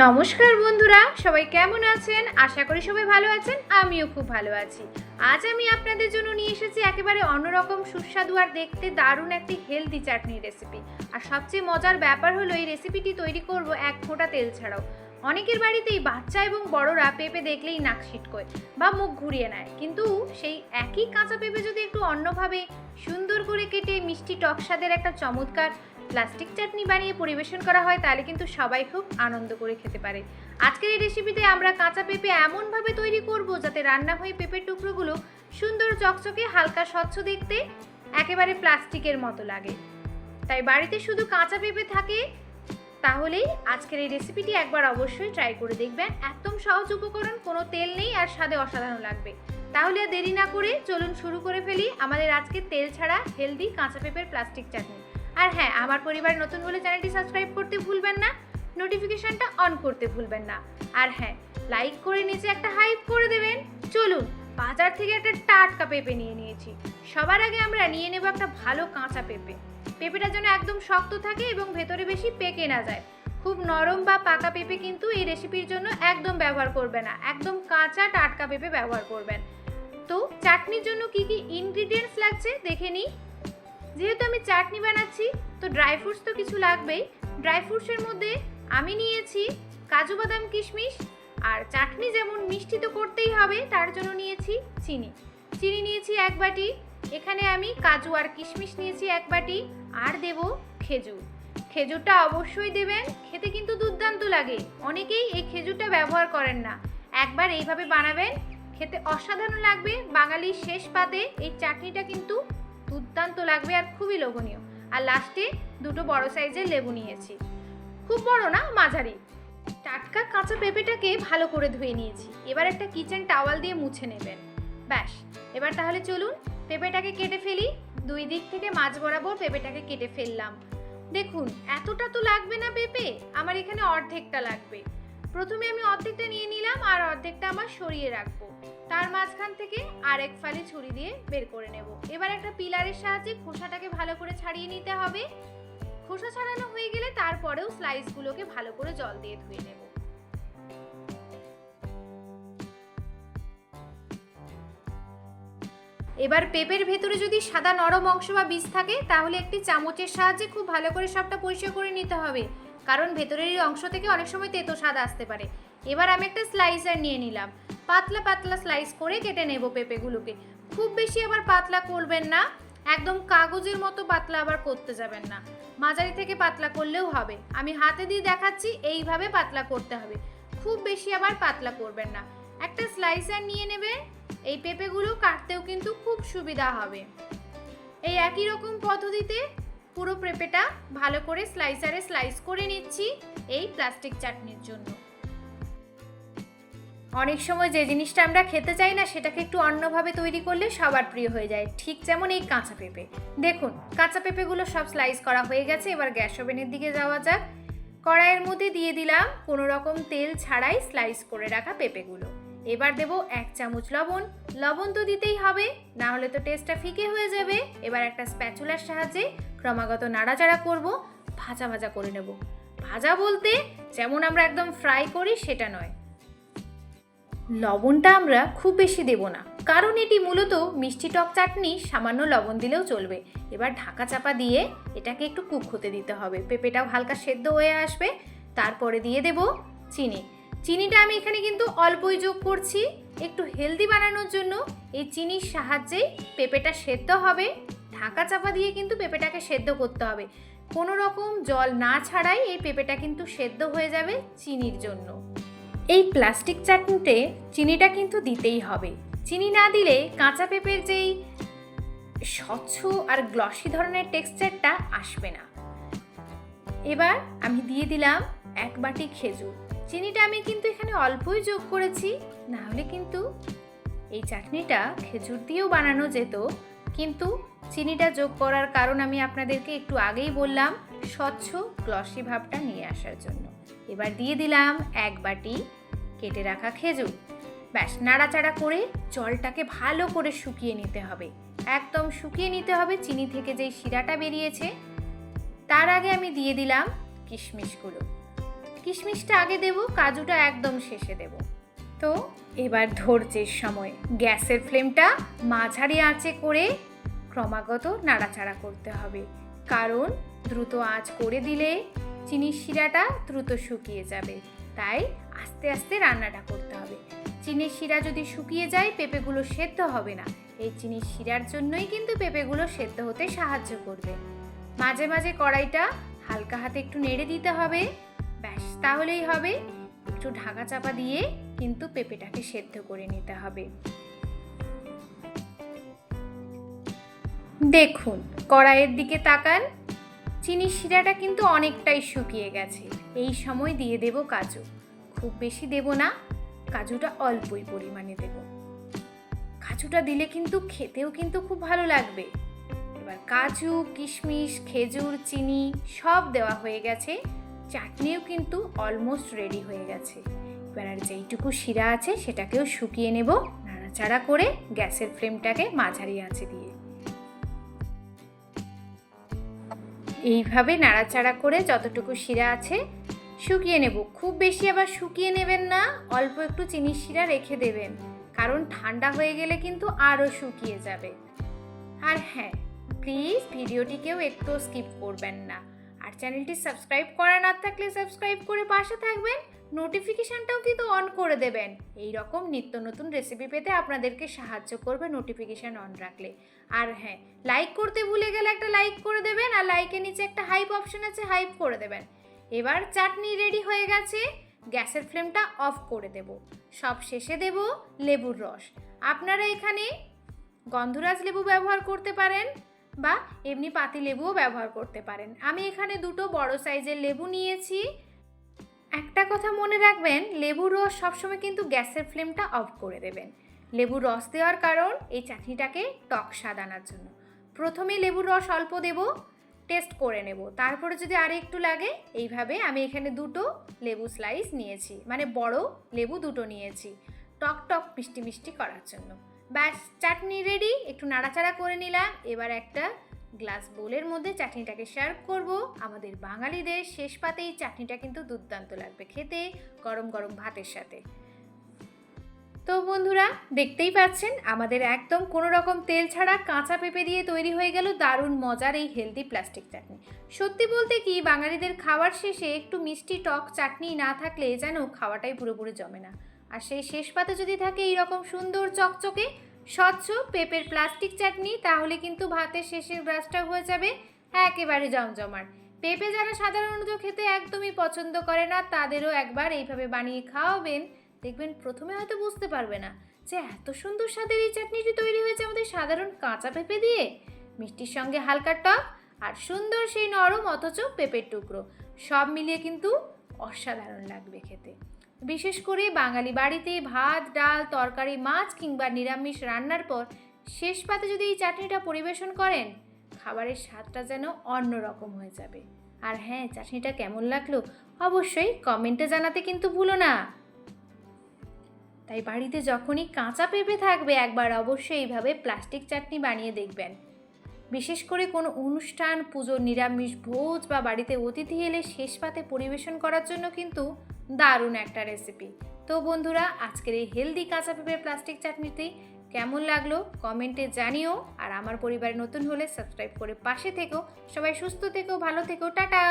নমস্কার বন্ধুরা, সবাই কেমন আছেন? আশা করি সবাই ভালো আছেন। আমিও খুব ভালো আছি। আজ আমি আপনাদের জন্য নিয়ে এসেছি একেবারে অন্যরকম সুস্বাদু আর দেখতে দারুণ একটি হেলদি চাটনির রেসিপি। আর সবচেয়ে মজার ব্যাপার হলো এই রেসিপিটি তৈরি করব এক ফোঁটা তেল ছাড়াও। অনেকের বাড়িতেই বাচ্চা এবং বড়রা পেঁপে দেখলেই নাক ছিটকোয় বা মুখ ঘুরিয়ে নেয়, কিন্তু সেই একই কাঁচা পেঁপে যদি একটু অন্যভাবে সুন্দর করে কেটে মিষ্টি টক স্বাদের একটা চমৎকার প্লাস্টিক চাটনি বানিয়ে পরিবেশন করা হয়, তাহলে কিন্তু সবাই খুব আনন্দ করে খেতে পারে। আজকের এই রেসিপিতে আমরা কাঁচা পেঁপে এমনভাবে তৈরি করব যাতে রান্না হয়ে পেঁপের টুকরোগুলো সুন্দর চকচকে হালকা স্বচ্ছ দেখতে একেবারে প্লাস্টিকের মতো লাগে। তাই বাড়িতে শুধু কাঁচা পেঁপে থাকে তাহলেই আজকের এই রেসিপিটি একবার অবশ্যই ট্রাই করে দেখবেন। একদম সহজ উপকরণ, কোনো তেল নেই আর স্বাদে অসাধারণ লাগবে। তাহলে আর দেরি না করে চলুন শুরু করে ফেলি আমাদের আজকে তেল ছাড়া হেলদি কাঁচা পেঁপের প্লাস্টিক চাটনি। আর হ্যাঁ, আমার পরিবার নতুন হলে চ্যানেলটি সাবস্ক্রাইব করতে ভুলবেন না, নোটিফিকেশনটা অন করতে ভুলবেন না। আর হ্যাঁ, লাইক করে নিচে একটা হাইপ করে দেবেন। চলুন, বাজার থেকে একটা টাটকা পেঁপে নিয়ে নিয়েছি। সবার আগে আমরা নিয়ে নেব একটা ভালো কাঁচা পেঁপে। পেঁপেটা যেন একদম শক্ত থাকে এবং ভেতরে বেশি পেকে না যায়। খুব নরম বা পাকা পেঁপে কিন্তু এই রেসিপির জন্য একদম ব্যবহার করবেন না, একদম কাঁচা টাটকা পেঁপে ব্যবহার করবেন। তো চাটনির জন্য কি কি ইনগ্রিডিয়েন্টস লাগছে দেখে নিই। যেহেতু আমি চাটনি বানাচ্ছি তো ড্রাই ফ্রুটস তো কিছু লাগবেই। ড্রাই ফ্রুটসের মধ্যে আমি নিয়েছি কাজু বাদাম কিশমিশ, আর চাটনি যেমন মিষ্টি তো করতেই হবে তার জন্য নিয়েছি চিনি নিয়েছি 1 বাটি। এখানে আমি কাজু আর কিশমিশ নিয়েছি 1 বাটি, আর দেব খেজুরটা অবশ্যই দেবেন, খেতে কিন্তু দুর্দান্ত লাগে। অনেকেই এই খেজুরটা ব্যবহার করেন না, একবার এইভাবে বানাবেন, খেতে অসাধারণ লাগবে। বাঙালির শেষ পাতে এই চাটনিটা কিন্তু দুর্দান্ত লাগবে আর খুবই লোভনীয়। আর লাস্টে 2 বড় সাইজের লেবু নিয়েছি, খুব বড় না, মাঝারি। টাটকা কাঁচা পেঁপেটাকে ভালো করে ধুয়ে নিয়েছি, এবার একটা কিচেন টাওয়াল দিয়ে মুছে নেবেন। ব্যাস, এবার তাহলে চলুন পেঁপেটাকে কেটে ফেলি। 2 দিক থেকে মাঝ বরাবর পেঁপেটাকে কেটে ফেললাম। দেখুন, এতটা তো লাগবে না পেঁপে, আমার এখানে অর্ধেকটা লাগবে। প্রথমে আমি অর্ধেকটা নিয়ে নিলাম আর অর্ধেকটা আমার সরিয়ে রাখবো। তার মাঝখান থেকে আরেক ফালি ছুরি দিয়ে বের করে নেব। এবার একটা পিলারের সাহায্যে খোসাটাকে ভালো করে ছাড়িয়ে নিতে হবে। খোসা ছাড়ানো হয়ে গেলে তারপরেও স্লাইসগুলোকে ভালো করে জল দিয়ে ধুয়ে নেব। এবার পেঁপের ভেতরে যদি সাদা নরম অংশ বা বীজ থাকে তাহলে একটি চামচের সাহায্যে খুব ভালো করে সবটা পরিষ্কার করে নিতে হবে, কারণ ভেতরের এই অংশ থেকে অনেক সময় তেতো স্বাদ আসতে পারে। এবার আমি একটা স্লাইসার নিয়ে নিলাম, পাতলা পাতলা স্লাইস করে কেটে নেব পেঁপেগুলোকে। খুব বেশি আবার পাতলা করবেন না, একদম কাগজের মতো পাতলা আবার করতে যাবেন না, মাঝারি থেকে পাতলা করলেও হবে। আমি হাতে দিয়ে দেখাচ্ছি, এইভাবে পাতলা করতে হবে, খুব বেশি আবার পাতলা করবেন না। একটা স্লাইসার নিয়ে নেবে, এই পেঁপেগুলো কাটতেও কিন্তু খুব সুবিধা হবে। এই একই রকম পদ্ধতিতে পুরো পেঁপেটা ভালো করে স্লাইসারে স্লাইস করে নিচ্ছি এই প্লাস্টিক চাটনির জন্য। অনেক সময় যে জিনিসটা আমরা খেতে চাই না সেটাকে একটু অন্যভাবে তৈরি করলে সবার প্রিয় হয়ে যায়, ঠিক যেমন এই কাঁচা পেঁপে। দেখুন, কাঁচা পেঁপেগুলো সব স্লাইস করা হয়ে গেছে। এবার গ্যাস ওভেনের দিকে যাওয়া যাক। কড়াইয়ের মধ্যে দিয়ে দিলাম কোনো রকম তেল ছাড়াই স্লাইস করে রাখা পেঁপেগুলো। এবার দেব 1 চামচ লবণ তো দিতেই হবে, না হলে তো টেস্টটা ফিকে হয়ে যাবে। এবার একটা স্প্যাচুলার সাহায্যে ক্রমাগত নাড়াচাড়া করব, ভাজা করে নেব। ভাজা বলতে যেমন আমরা একদম ফ্রাই করি সেটা নয়। লবণটা আমরা খুব বেশি দেব না, কারণ এটি মূলত মিষ্টি টক চাটনি, সামান্য লবণ দিলেও চলবে। এবার ঢাকা চাপা দিয়ে এটাকে একটু কুক হতে দিতে হবে, পেঁপেটাও হালকা সেদ্ধ হয়ে আসবে। তারপরে দিয়ে দেব চিনিটা আমি এখানে কিন্তু অল্পই যোগ করছি, একটু হেলদি বানানোর জন্য। এই চিনির সাহায্যেই পেঁপেটা সেদ্ধ হবে। ঢাকা চাপা দিয়ে কিন্তু পেঁপেটাকে সেদ্ধ করতে হবে, কোনো রকম জল না ছাড়াই এই পেঁপেটা কিন্তু সেদ্ধ হয়ে যাবে চিনির জন্য। এই প্লাস্টিক চাটনিতে চিনিটা কিন্তু দিতেই হবে, চিনি না দিলে কাঁচা পেঁপের যেই স্বচ্ছ আর গ্লসি ধরনের টেক্সচারটা আসবে না। এবার আমি দিয়ে দিলাম 1 বাটি খেজুর। চিনিটা আমি কিন্তু এখানে অল্পই যোগ করেছি, না হলে কিন্তু এই চাটনিটা খেজুর দিয়েও বানানো যেত, কিন্তু চিনিটা যোগ করার কারণ আমি আপনাদেরকে একটু আগেই বললাম, স্বচ্ছ গ্লসি ভাবটা নিয়ে আসার জন্য। এবার দিয়ে দিলাম 1 বাটি কেটে রাখা খেজুর। ব্যাস, নাড়াচাড়া করে জলটাকে ভালো করে শুকিয়ে নিতে হবে, একদম শুকিয়ে নিতে হবে চিনি থেকে যেই শিরাটা বেরিয়েছে। তার আগে আমি দিয়ে দিলাম কিশমিশগুলো। কিশমিশটা আগে দেব, কাজুটা একদম শেষে দেব। তো এবার ধৈর্যের সময় গ্যাসের ফ্লেমটা মাঝারি আঁচে করে ক্রমাগত নাড়াচাড়া করতে হবে, কারণ দ্রুত আঁচ করে দিলে চিনির শিরাটা দ্রুত শুকিয়ে যাবে। তাই আস্তে আস্তে রান্নাটা করতে হবে। চিনির শিরা যদি শুকিয়ে যায় পেঁপেগুলো সেদ্ধ হবে না। এই চিনির শিরার জন্যই কিন্তু পেঁপেগুলো সেদ্ধ হতে সাহায্য করবে। মাঝে মাঝে কড়াইটা হালকা হাতে একটু নেড়ে দিতে হবে, ব্যাস তাহলেই হবে। একটু ঢাকা চাপা দিয়ে কিন্তু পেঁপেটাকে সেদ্ধ করে নিতে হবে। দেখুন কড়াইয়ের দিকে তাকান, চিনির শিরাটা কিন্তু অনেকটাই শুকিয়ে গেছে। এই সময় দিয়ে দেব কাজু, খুব বেশি দেব না, কাজুটা অল্পই পরিমাণে দেব। কাজুটা দিলে কিন্তু খেতেও কিন্তু খুব ভালো লাগবে। এবার কাজু, কিশমিশ, খেজুর, চিনি সব দেওয়া হয়ে গেছে। চাটনিও কিন্তু অলমোস্ট রেডি হয়ে গেছে। এবার আর যেইটুকু শিরা আছে সেটাকেও শুকিয়ে নেব নাড়াচাড়া করে, গ্যাসের ফ্লেমটাকে মাঝারি আঁচে দিয়ে। এইভাবে নাড়াচাড়া করে যতটুকু শিরা আছে শুকিয়ে নেব। খুব বেশি আবার শুকিয়ে নেবেন না, অল্প একটু চিনির শিরা রেখে দেবেন, কারণ ঠান্ডা হয়ে গেলে কিন্তু আরও শুকিয়ে যাবে। আর হ্যাঁ, প্লিজ ভিডিওটিকেও একটু স্কিপ করবেন না। আর চ্যানেলটি সাবস্ক্রাইব করা না থাকলে সাবস্ক্রাইব করে পাশে থাকবেন, নোটিফিকেশানটাও কিন্তু অন করে দেবেন। এই রকম নিত্য নতুন রেসিপি পেতে আপনাদেরকে সাহায্য করবে নোটিফিকেশান অন রাখলে। আর হ্যাঁ, লাইক করতে ভুলে গেলে একটা লাইক করে দেবেন, আর লাইকের নিচে একটা হাইপ অপশন আছে, হাইপ করে দেবেন। এবার চাটনি রেডি হয়ে গেছে, গ্যাসের ফ্লেমটা অফ করে দেব। সব শেষে দেব লেবুর রস। আপনারা এখানে গন্ধরাজ লেবু ব্যবহার করতে পারেন বা এমনি পাতি লেবুও ব্যবহার করতে পারেন। আমি এখানে দুটো বড় সাইজের লেবু নিয়েছি। একটা কথা মনে রাখবেন, লেবুর রস সবসময় কিন্তু গ্যাসের ফ্লেমটা অফ করে দেবেন। লেবুর রস দেওয়ার কারণ এই চাটনিটাকে টক স্বাদ আনার জন্য। প্রথমে লেবুর রস অল্প দেব, টেস্ট করে নেব, তারপরে যদি আর একটু লাগে। এইভাবে আমি এখানে দুটো লেবু স্লাইস নিয়েছি, মানে বড় লেবু দুটো নিয়েছি, টক টক মিষ্টি মিষ্টি করার জন্য। ব্যাস চাটনি রেডি। একটু নাড়াচাড়া করে নিলাম। এবার একটা গ্লাস বোলের মধ্যে চাটনিটাকে সার্ভ করব। আমাদের বাঙালিদের শেষ পাতে এই চাটনিটা কিন্তু দুর্দান্ত লাগবে খেতে, গরম গরম ভাতের সাথে। তো বন্ধুরা দেখতেই পাচ্ছেন আমাদের একদম কোনো রকম তেল ছাড়া কাঁচা পেঁপে দিয়ে তৈরি হয়ে গেল দারুণ মজার এই হেলদি প্লাস্টিক চাটনি। সত্যি বলতে কি, বাঙালিদের খাওয়ার শেষে একটু মিষ্টি টক চাটনি না থাকলে যেন খাওয়াটাই পুরোপুরি জমে না। আর সেই শেষ পাতে যদি থাকে এইরকম সুন্দর চকচকে স্বচ্ছ পেঁপের প্লাস্টিক চাটনি, তাহলে কিন্তু ভাতের শেষের গ্রাসটা হয়ে যাবে একেবারে জমজমাট। পেঁপে যারা সাধারণত খেতে একদমই পছন্দ করে না, তাদেরও একবার এইভাবে বানিয়ে খাওয়াবেন, দেখবেন প্রথমে হয়তো বুঝতে পারবে না যে এত সুন্দর স্বাদের এই চাটনিটি তৈরি হয়েছে আমাদের সাধারণ কাঁচা পেঁপে দিয়ে। মিষ্টির সঙ্গে হালকা টক আর সুন্দর সেই নরম অথচ পেঁপের টুকরো, সব মিলিয়ে কিন্তু অসাধারণ লাগবে খেতে। বিশেষ করে বাঙালি বাড়িতে ভাত, ডাল, তরকারি, মাছ কিংবা নিরামিষ রান্নার পর শেষ পাতে যদি এই চাটনিটা পরিবেশন করেন, খাবারের স্বাদটা যেন অন্যরকম হয়ে যাবে। আর হ্যাঁ, চাটনিটা কেমন লাগলো অবশ্যই কমেন্টে জানাতে কিন্তু ভুলো না। তাই বাড়িতে যখনই কাঁচা পেঁপে থাকবে একবার অবশ্যই এইভাবে প্লাস্টিক চাটনি বানিয়ে দেখবেন। বিশেষ করে কোনো অনুষ্ঠান, পুজোর নিরামিষ ভোজ বা বাড়িতে অতিথি এলে শেষ পাতে পরিবেশন করার জন্য কিন্তু দারুণ একটা রেসিপি। তো বন্ধুরা, আজকের এই হেলদি কাঁচা পেঁপের প্লাস্টিক চাটনিটি কেমন লাগলো কমেন্টে জানিও। আর আমার পরিবারে নতুন হলে সাবস্ক্রাইব করে পাশে থেকো। সবাই সুস্থ থেকো, ভালো থেকো, টাটা।